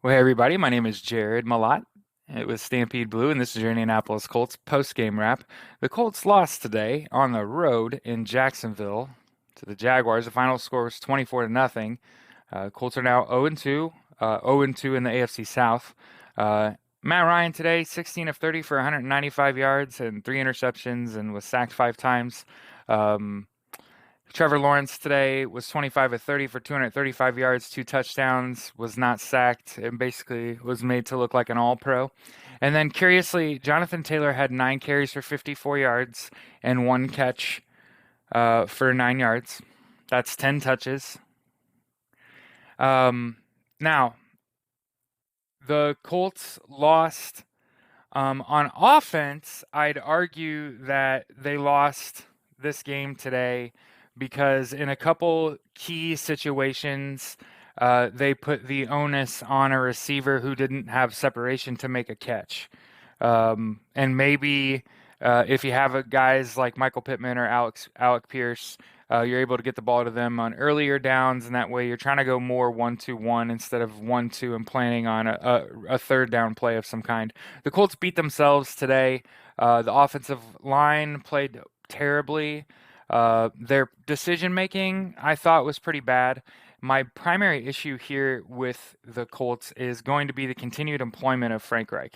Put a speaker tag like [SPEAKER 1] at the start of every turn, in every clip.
[SPEAKER 1] Well, hey everybody, my name is Jared Malott. It was Stampede Blue, and this is your Indianapolis Colts post-game wrap. The Colts lost today on the road in Jacksonville to the Jaguars. The final score was 24 to nothing. Colts are now 0-2, 0-2 in the AFC South. Matt Ryan today, 16 of 30 for 195 yards and three interceptions, and was sacked five times. Um, Trevor Lawrence today was 25 of 30 for 235 yards, two touchdowns, was not sacked, and basically was made to look like an all-pro. And then curiously, Jonathan Taylor had nine carries for 54 yards and one catch for 9 yards. That's 10 touches. Um, Now, the Colts lost on offense. I'd argue that they lost this game today because in a couple key situations, they put the onus on a receiver who didn't have separation to make a catch. And maybe if you have guys like Michael Pittman or Alec Pierce, you're able to get the ball to them on earlier downs, and that way you're trying to go more 1-2-1 instead of 1-2 and planning on a third down play of some kind. The Colts beat themselves today. The offensive line played terribly. Their decision making, I thought, was pretty bad. My primary issue here with the Colts is going to be the continued employment of Frank Reich,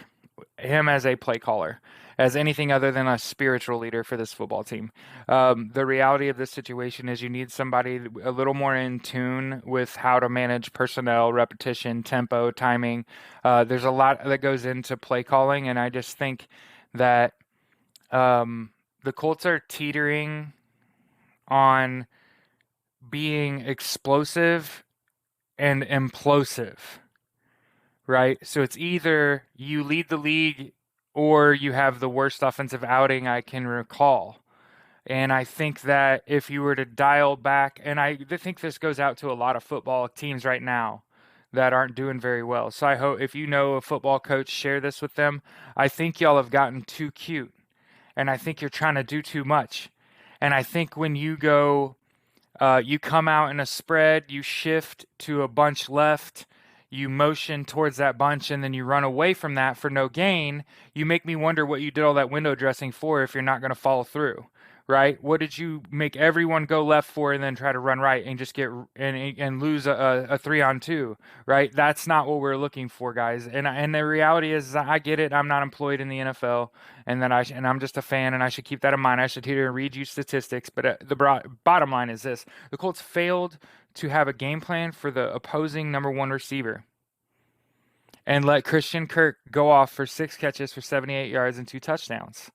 [SPEAKER 1] him as a play caller, as anything other than a spiritual leader for this football team. The reality of this situation is you need somebody a little more in tune with how to manage personnel, repetition, tempo, timing. There's a lot that goes into play calling, and I just think that the Colts are teetering on being explosive and implosive, right? So it's either you lead the league or you have the worst offensive outing I can recall. And I think that if you were to dial back, and I think this goes out to a lot of football teams right now that aren't doing very well. So I hope if you know a football coach, share this with them. I think y'all have gotten too cute, and I think you're trying to do too much. And I think when you come out in a spread, you shift to a bunch left, you motion towards that bunch, and then you run away from that for no gain. You make me wonder what you did all that window dressing for if you're not going to follow through, right? What did you make everyone go left for and then try to run right and just get and lose a 3-on-2, right? That's not what we're looking for, guys. And the reality is, I get it. I'm not employed in the NFL, and I'm just a fan, and I should keep that in mind. I should here and read you statistics, but bottom line is this: the Colts failed to have a game plan for the opposing number one receiver and let Christian Kirk go off for six catches for 78 yards and two touchdowns,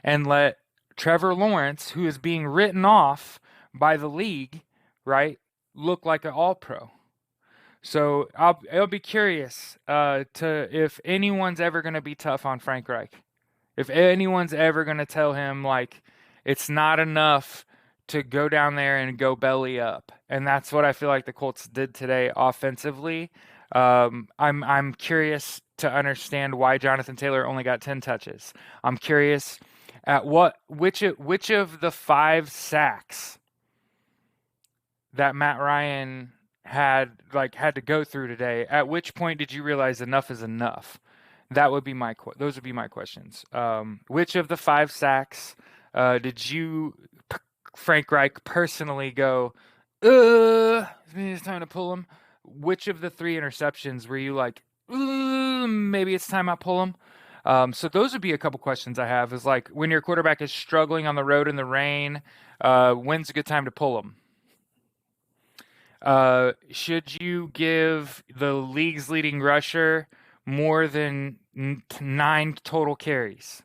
[SPEAKER 1] and let Trevor Lawrence, who is being written off by the league, right, look like an all-pro. So I'll be curious to if anyone's ever going to be tough on Frank Reich. If anyone's ever going to tell him like it's not enough to go down there and go belly up, and that's what I feel like the Colts did today offensively. I'm curious to understand why Jonathan Taylor only got 10 touches. I'm curious at which of the five sacks that Matt Ryan had to go through today. At which point did you realize enough is enough? That would be those would be my questions. Which of the five sacks did you, Frank Reich, personally go, it's time to pull him? Which of the three interceptions were you like, maybe it's time I pull him? So those would be a couple questions I have. Is like when your quarterback is struggling on the road in the rain, when's a good time to pull him? Should you give the league's leading rusher more than nine total carries,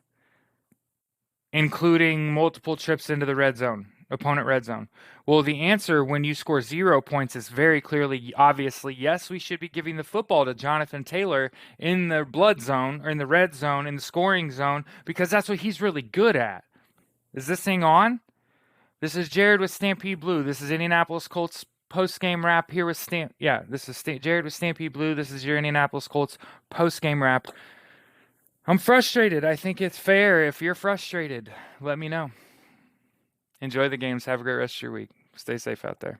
[SPEAKER 1] including multiple trips into the red zone, opponent red zone? Well, the answer when you score 0 points is very clearly, obviously, yes, we should be giving the football to Jonathan Taylor in the blood zone or in the red zone, in the scoring zone, because that's what he's really good at. Is this thing on? This is Jared with Stampede Blue. This is Indianapolis Colts post-game wrap here with this is Jared with Stampede Blue. This is your Indianapolis Colts post-game wrap. I'm frustrated. I think it's fair. If you're frustrated, let me know. Enjoy the games. Have a great rest of your week. Stay safe out there.